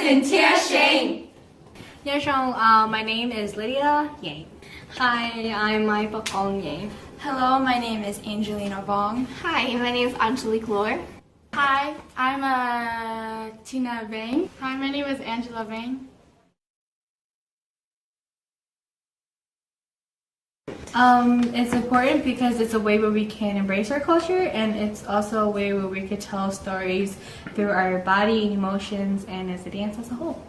Madison Dhia Seev. My name is Lydia Yang. Hi, I'm Mai Pakong Yang. Hello, my name is Angelina Vong. Hi, my name is Angelique Lore. Hi, I'm Tina Vang. Hi, my name is Angela Vang. It's important because it's a way where we can embrace our culture, and it's also a way where we could tell stories through our body and emotions and as a dance as a whole.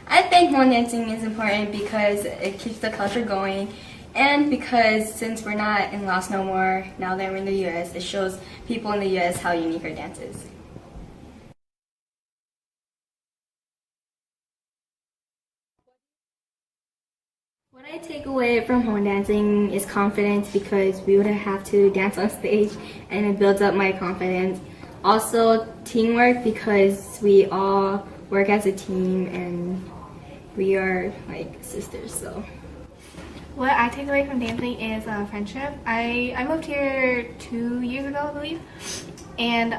I think Hmong dancing is important because it keeps the culture going, and because since we're not in Laos no more, now that we're in the US, it shows people in the US how unique our dance is. What I take away from Hmong dancing is confidence, because we wouldn't have to dance on stage, and it builds up my confidence. Also teamwork, because we all work as a team and we are like sisters. So what I take away from dancing is friendship. I moved here 2 years ago, I believe, and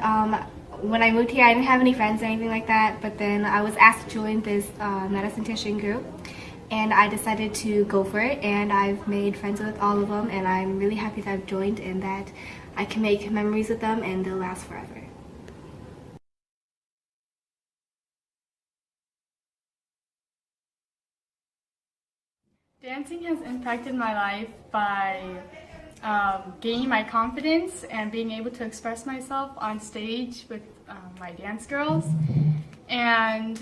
when I moved here I didn't have any friends or anything like that, but then I was asked to join this Madison Dhia Seev group, and I decided to go for it, and I've made friends with all of them, and I'm really happy that I've joined and that I can make memories with them and they'll last forever. Dancing has impacted my life by gaining my confidence and being able to express myself on stage with my dance girls, and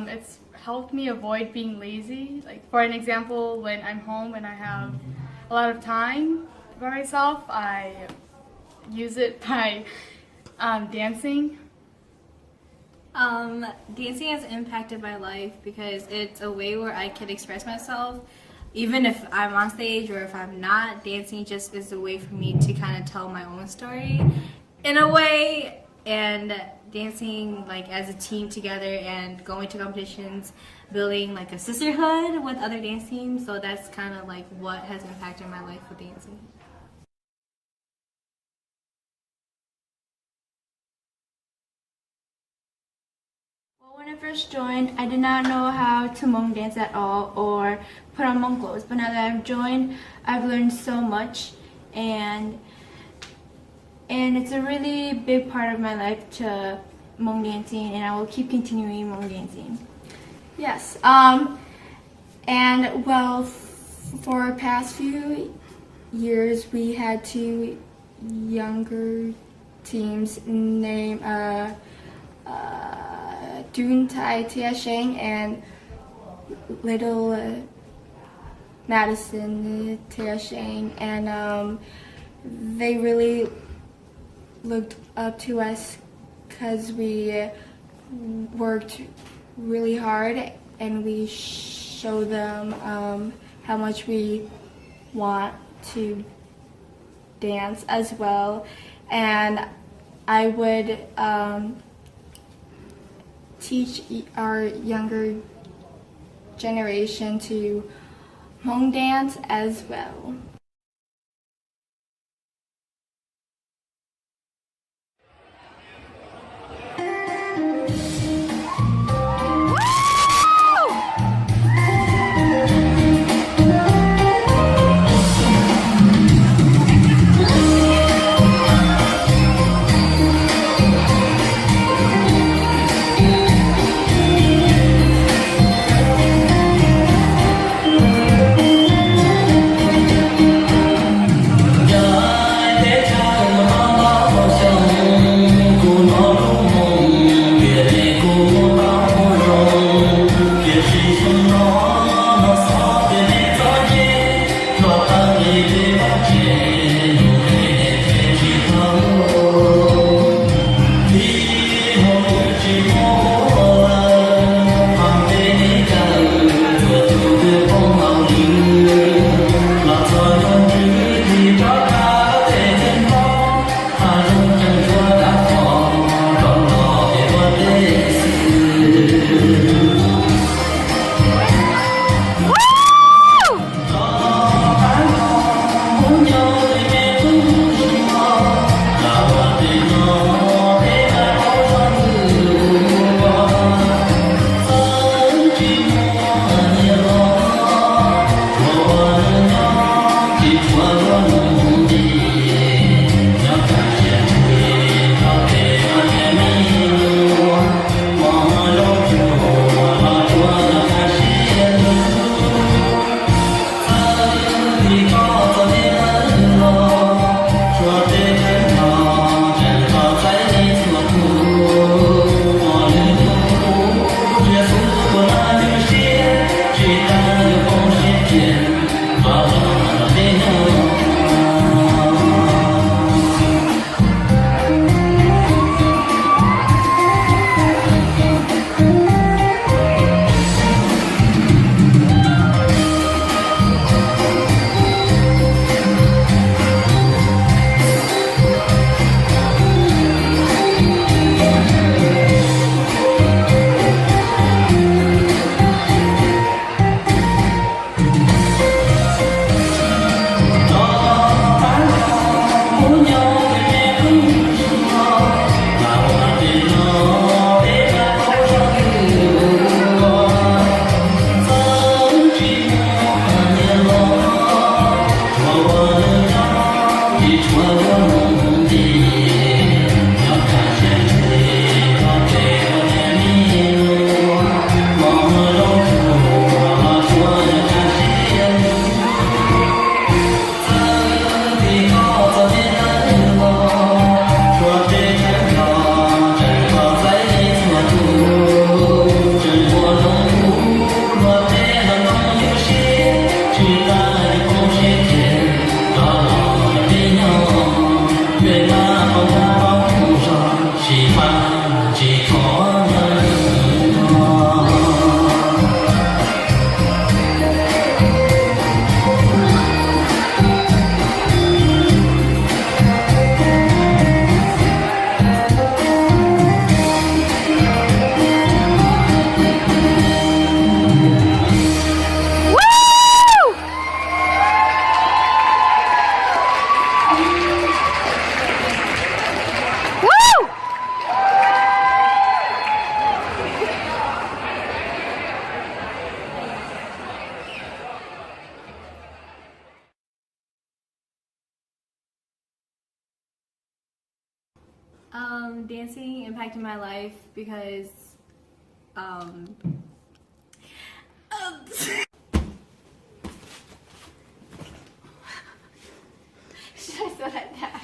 it's helped me avoid being lazy. Like, for an example, when I'm home and I have a lot of time for myself, I use it by dancing. Dancing has impacted my life because it's a way where I can express myself. Even if I'm on stage or if I'm not, dancing just is a way for me to kind of tell my own story in a way, and dancing like as a team together and going to competitions, building like a sisterhood with other dance teams. So that's kind of like what has impacted my life with dancing. When I first joined, I did not know how to Hmong dance at all or put on Hmong clothes, but now that I've joined, I've learned so much, and it's a really big part of my life to Hmong dancing, and I will keep continuing Hmong dancing. Yes, and well, for the past few years, we had two younger teams named Dhia Seev and Little Madison Dhia Seev, and they really looked up to us because we worked really hard, and we showed them how much we want to dance as well. And I would teach our younger generation to Hmong dance as well. impacted my life because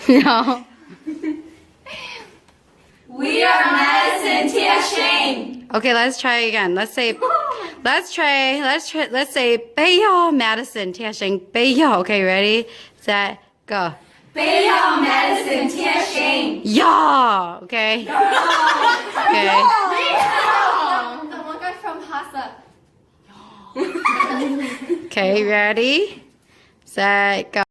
No. we are Madison Dhia Seev. Okay, let's try again. Let's say 北药 Madison Dhia Seev 北药 Okay, ready? Set, go. 北药 Madison Dhia Seev. Yeah. Okay. Okay. The one guy from Hassa. Okay, ready? Set, go.